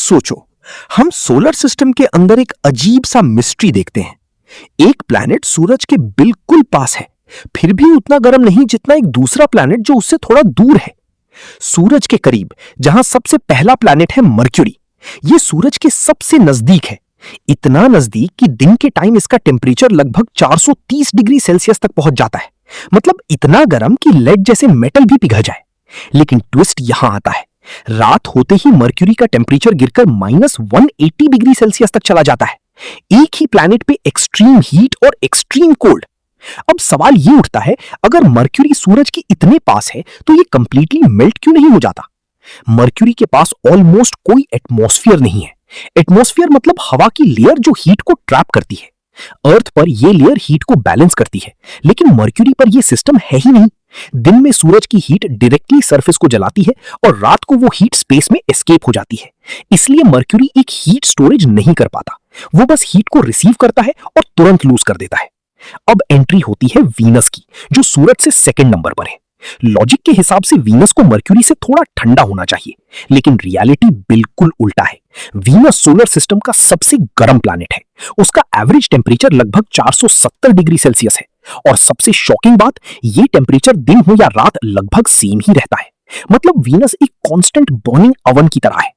सोचो, हम solar system के अंदर एक अजीब सा मिस्ट्री देखते हैं। एक प्लैनेट सूरज के बिल्कुल पास है, फिर भी उतना गर्म नहीं जितना एक दूसरा प्लैनेट जो उससे थोड़ा दूर है। सूरज के करीब जहां सबसे पहला प्लैनेट है मर्क्यूरी, ये सूरज के सबसे नजदीक है। इतना नजदीक कि दिन के टाइम इसका टेम्परेचर लगभग 430 डिग्री सेल्सियस तक पहुंच जाता है। मतलब इतना गर्म कि लेड जैसे मेटल भी पिघल जाए। लेकिन ट्विस्ट यहां आता है, रात होते ही मर्क्यूरी का टेम्परेचर गिरकर -180 डिग्री सेल्सियस तक चला जाता है। एक ही प्लैनेट पे एक्सट्रीम हीट और एक्सट्रीम कोल्ड। अब सवाल ये उठता है, अगर मर्क्यूरी सूरज के इतने पास है तो ये कंप्लीटली मेल्ट क्यों नहीं हो जाता? मर्क्यूरी के पास ऑलमोस्ट कोई एटमॉस्फेयर नहीं है। एटमॉस्फेयर मतलब हवा की लेयर जो हीट को ट्रैप करती है। अर्थ पर यह लेयर हीट को बैलेंस करती है, लेकिन मर्क्यूरी पर यह सिस्टम है ही नहीं। दिन में सूरज की हीट डायरेक्टली सरफेस को जलाती है और रात को वो हीट स्पेस में एस्केप हो जाती है। इसलिए मर्क्यूरी एक हीट स्टोरेज नहीं कर पाता। वो बस हीट को रिसीव करता है और तुरंत लूज कर देता है। अब एंट्री होती है वीनस की, जो सूरज से सेकंड नंबर पर है। लॉजिक के हिसाब से वीनस को मर्क्यूरी से थोड़ा ठंडा होना चाहिए, लेकिन रियलिटी बिल्कुल उल्टा है। वीनस सोलर सिस्टम का सबसे गर्म प्लैनेट है। उसका एवरेज टेम्परेचर लगभग 470 डिग्री सेल्सियस है। और सबसे शॉकिंग बात, ये टेम्परेचर दिन हो या रात लगभग सेम ही रहता है। मतलब वीनस एक कांस्टेंट बर्निंग ओवन की तरह है।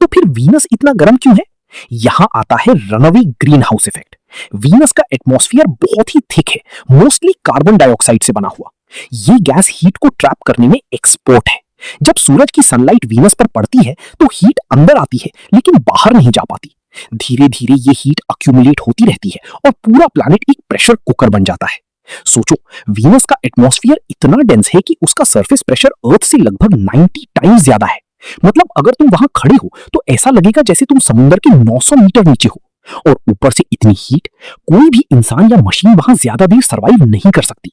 तो फिर वीनस इतना गर्म क्यों है? यहां आता है runaway green house effect. Venus का एटमॉस्फेयर बहुत ही थिक है, मोस्टली कार्बन डाइऑक्साइड से बना हुआ। ये गैस हीट को ट्रैप करने में एक्सपर्ट है। जब सूरज की सनलाइट वीनस पर पड़ती है तो हीट अंदर आती है, लेकिन बाहर नहीं जा पाती। धीरे धीरे ये हीट अक्यूमुलेट होती रहती है और पूरा प्लैनेट एक प्रेशर कुकर बन जाता है। सोचो, वीनस का एटमॉस्फेयर इतना डेंस है कि उसका सरफेस प्रेशर अर्थ से लगभग 90 टाइम्स ज्यादा है। मतलब अगर तुम वहां खड़े हो तो ऐसा लगेगा जैसे तुम समुद्र के 900 मीटर नीचे हो। और ऊपर से इतनी हीट, कोई भी इंसान या मशीन वहां ज्यादा देर सरवाइव नहीं कर सकती।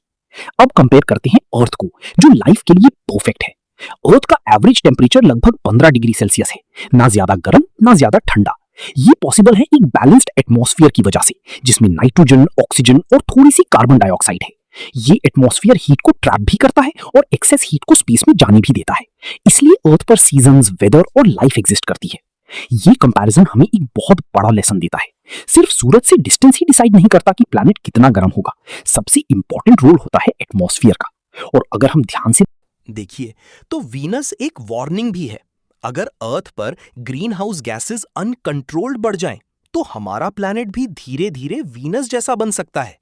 अब कंपेयर करते हैं अर्थ को, जो लाइफ के लिए परफेक्ट है। अर्थ का एवरेज टेम्परेचर लगभग 15 डिग्री सेल्सियस है, ना ज्यादा गर्म ना ज्यादा ठंडा। ये पॉसिबल है एक बैलेंस्ड एटमॉस्फेयर की वजह से, जिसमें नाइट्रोजन, ऑक्सीजन और थोड़ी सी कार्बन डाइऑक्साइड है। ये एटमॉस्फेयर हीट को ट्रैप भी करता है और एक्सेस हीट को स्पेस में जाने भी देता है। इसलिए अर्थ पर सीजन्स, वेदर और लाइफ एग्जिस्ट करती है। ये कंपैरिजन हमें एक बहुत बड़ा लेसन देता है। सिर्फ सूरज से डिस्टेंस ही डिसाइड नहीं करता कि प्लैनेट कितना गर्म होगा। सबसे इंपॉर्टेंट रोल होता है एटमॉस्फेयर का। और अगर हम ध्यान से देखिए तो वीनस एक वार्निंग भी है। अगर अर्थ पर ग्रीन हाउस गैसेस अनकंट्रोल्ड बढ़ जाएं, तो हमारा प्लैनेट भी धीरे धीरे वीनस जैसा बन सकता है।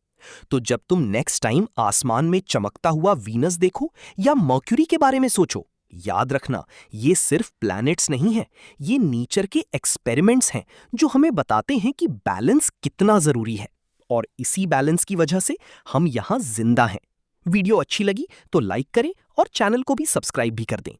तो जब तुम नेक्स्ट टाइम आसमान में चमकता हुआ वीनस देखो या मर्क्यूरी के बारे में सोचो, याद रखना, ये सिर्फ प्लैनेट्स नहीं है, ये नेचर के एक्सपेरिमेंट्स हैं जो हमें बताते हैं कि बैलेंस कितना जरूरी है। और इसी बैलेंस की वजह से हम यहां जिंदा हैं। वीडियो अच्छी लगी तो लाइक करें और चैनल को भी सब्सक्राइब भी कर दें।